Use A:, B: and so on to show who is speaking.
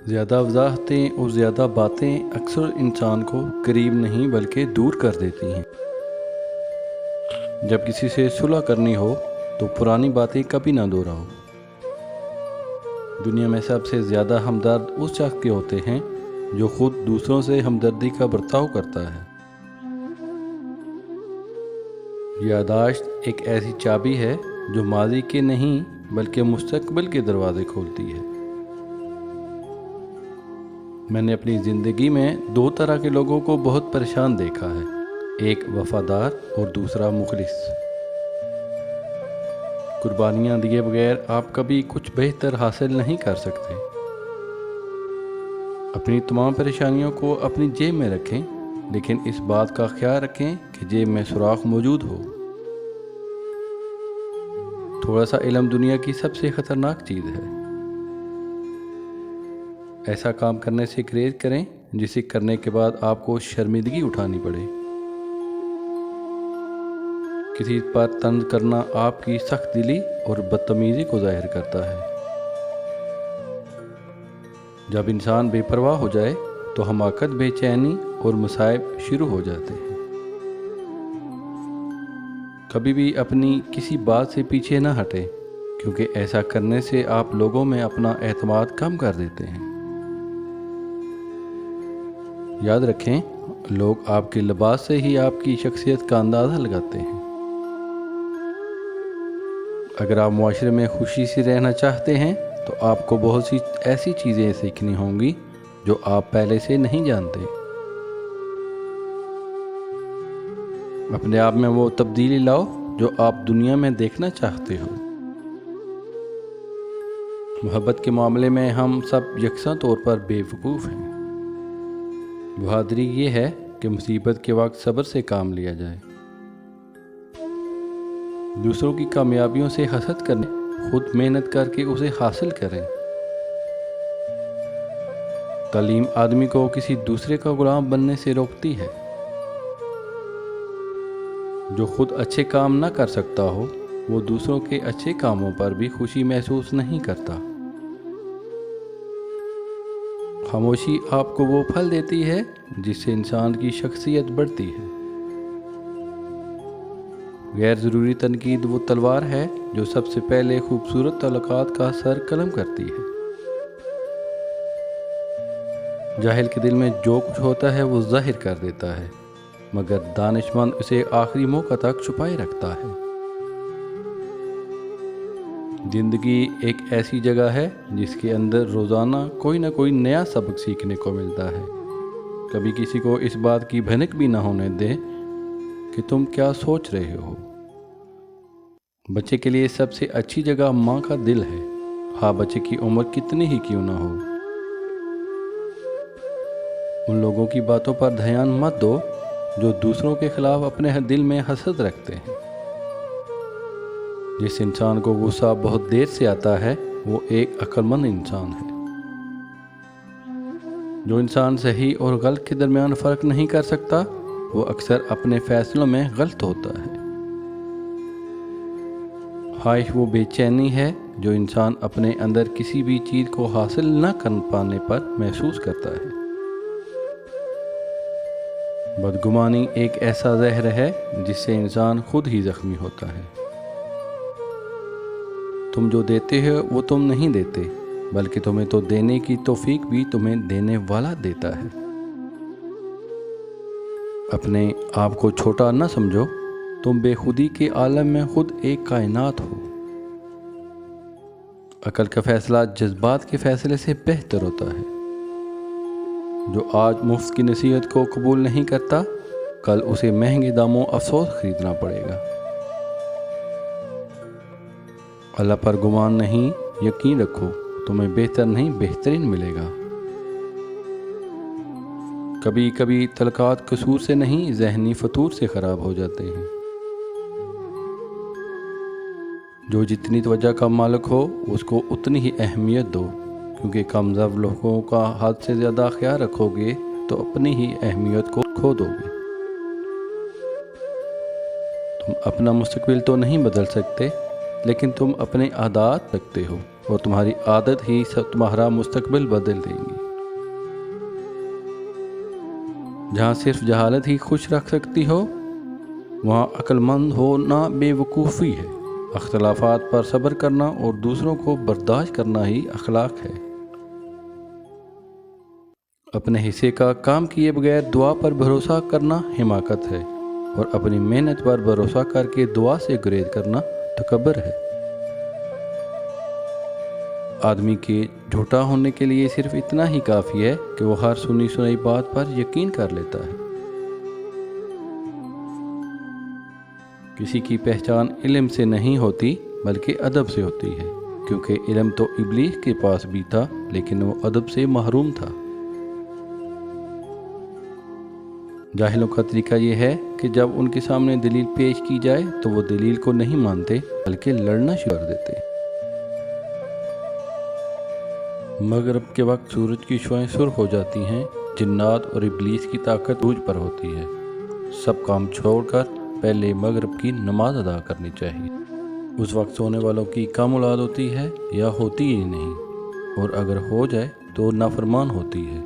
A: زیادہ وضاحتیں اور زیادہ باتیں اکثر انسان کو قریب نہیں بلکہ دور کر دیتی ہیں۔ جب کسی سے صلح کرنی ہو تو پرانی باتیں کبھی نہ دہراؤ۔ دنیا میں سب سے زیادہ ہمدرد اس شخص کے ہوتے ہیں جو خود دوسروں سے ہمدردی کا برتاؤ کرتا ہے۔ یادداشت ایک ایسی چابی ہے جو ماضی کے نہیں بلکہ مستقبل کے دروازے کھولتی ہے۔ میں نے اپنی زندگی میں دو طرح کے لوگوں کو بہت پریشان دیکھا ہے، ایک وفادار اور دوسرا مخلص۔ قربانیاں دیے بغیر آپ کبھی کچھ بہتر حاصل نہیں کر سکتے۔ اپنی تمام پریشانیوں کو اپنی جیب میں رکھیں، لیکن اس بات کا خیال رکھیں کہ جیب میں سوراخ موجود ہو۔ تھوڑا سا علم دنیا کی سب سے خطرناک چیز ہے۔ ایسا کام کرنے سے گریز کریں جسے کرنے کے بعد آپ کو شرمندگی اٹھانی پڑے۔ کسی پر طنز کرنا آپ کی سخت دلی اور بدتمیزی کو ظاہر کرتا ہے۔ جب انسان بے پرواہ ہو جائے تو حماقت، بے چینی اور مصائب شروع ہو جاتے ہیں۔ کبھی بھی اپنی کسی بات سے پیچھے نہ ہٹیں، کیونکہ ایسا کرنے سے آپ لوگوں میں اپنا اعتماد کم کر دیتے ہیں۔ یاد رکھیں، لوگ آپ کے لباس سے ہی آپ کی شخصیت کا اندازہ لگاتے ہیں۔ اگر آپ معاشرے میں خوشی سے رہنا چاہتے ہیں تو آپ کو بہت سی ایسی چیزیں سیکھنی ہوں گی جو آپ پہلے سے نہیں جانتے۔ اپنے آپ میں وہ تبدیلی لاؤ جو آپ دنیا میں دیکھنا چاہتے ہو۔ محبت کے معاملے میں ہم سب یکساں طور پر بے وقوف ہیں۔ بہادری یہ ہے کہ مصیبت کے وقت صبر سے کام لیا جائے۔ دوسروں کی کامیابیوں سے حسد کریں، خود محنت کر کے اسے حاصل کریں۔ تعلیم آدمی کو کسی دوسرے کا غلام بننے سے روکتی ہے۔ جو خود اچھے کام نہ کر سکتا ہو، وہ دوسروں کے اچھے کاموں پر بھی خوشی محسوس نہیں کرتا۔ خاموشی آپ کو وہ پھل دیتی ہے جس سے انسان کی شخصیت بڑھتی ہے۔ غیر ضروری تنقید وہ تلوار ہے جو سب سے پہلے خوبصورت تعلقات کا سر قلم کرتی ہے۔ جاہل کے دل میں جو کچھ ہوتا ہے وہ ظاہر کر دیتا ہے، مگر دانش مند اسے آخری موقع تک چھپائے رکھتا ہے۔ زندگی ایک ایسی جگہ ہے جس کے اندر روزانہ کوئی نہ کوئی نیا سبق سیکھنے کو ملتا ہے۔ کبھی کسی کو اس بات کی بھنک بھی نہ ہونے دیں کہ تم کیا سوچ رہے ہو۔ بچے کے لیے سب سے اچھی جگہ ماں کا دل ہے، ہاں بچے کی عمر کتنی ہی کیوں نہ ہو۔ ان لوگوں کی باتوں پر دھیان مت دو جو دوسروں کے خلاف اپنے دل میں حسد رکھتے ہیں۔ جس انسان کو غصہ بہت دیر سے آتا ہے وہ ایک عقل مند انسان ہے۔ جو انسان صحیح اور غلط کے درمیان فرق نہیں کر سکتا وہ اکثر اپنے فیصلوں میں غلط ہوتا ہے۔ خواہش وہ بے چینی ہے جو انسان اپنے اندر کسی بھی چیز کو حاصل نہ کر پانے پر محسوس کرتا ہے۔ بدگمانی ایک ایسا زہر ہے جس سے انسان خود ہی زخمی ہوتا ہے۔ تم جو دیتے ہو وہ تم نہیں دیتے، بلکہ تمہیں تو دینے کی توفیق بھی تمہیں دینے والا دیتا ہے۔ اپنے آپ کو چھوٹا نہ سمجھو، تم بے خودی کے عالم میں خود ایک کائنات ہو۔ عقل کا فیصلہ جذبات کے فیصلے سے بہتر ہوتا ہے۔ جو آج مفت کی نصیحت کو قبول نہیں کرتا، کل اسے مہنگے داموں افسوس خریدنا پڑے گا۔ اللہ پر گمان نہیں، یقین رکھو تمہیں بہتر نہیں بہترین ملے گا۔ کبھی کبھی تعلقات قصور سے نہیں، ذہنی فطور سے خراب ہو جاتے ہیں۔ جو جتنی توجہ کا مالک ہو اس کو اتنی ہی اہمیت دو، کیونکہ کمزور لوگوں کا حد سے زیادہ خیال رکھو گے تو اپنی ہی اہمیت کو کھو دو گے۔ تم اپنا مستقبل تو نہیں بدل سکتے، لیکن تم اپنے عادات رکھتے ہو۔ اور تمہاری عادت ہی تمہارا مستقبل بدل دیں گی۔ جہاں صرف جہالت ہی خوش رکھ سکتی ہو، وہاں عقل مند ہونا بے وقوفی ہے۔ اختلافات پر صبر کرنا اور دوسروں کو برداشت کرنا ہی اخلاق ہے۔ اپنے حصے کا کام کیے بغیر دعا پر بھروسہ کرنا حماقت ہے، اور اپنی محنت پر بھروسہ کر کے دعا سے گریز کرنا تکبر ہے۔ آدمی کے جھوٹا ہونے کے لیے صرف اتنا ہی کافی ہے کہ وہ ہر سنی سنائی بات پر یقین کر لیتا ہے۔ کسی کی پہچان علم سے نہیں ہوتی بلکہ ادب سے ہوتی ہے، کیونکہ علم تو ابلیس کے پاس بھی تھا لیکن وہ ادب سے محروم تھا۔ جاہلوں کا طریقہ یہ ہے کہ جب ان کے سامنے دلیل پیش کی جائے تو وہ دلیل کو نہیں مانتے بلکہ لڑنا شروع کر دیتے۔ مغرب کے وقت سورج کی شعاعیں سرخ ہو جاتی ہیں، جنات اور ابلیس کی طاقت عروج پر ہوتی ہے۔ سب کام چھوڑ کر پہلے مغرب کی نماز ادا کرنی چاہیے۔ اس وقت سونے والوں کی کم اولاد ہوتی ہے یا ہوتی ہی نہیں، اور اگر ہو جائے تو نافرمان ہوتی ہے۔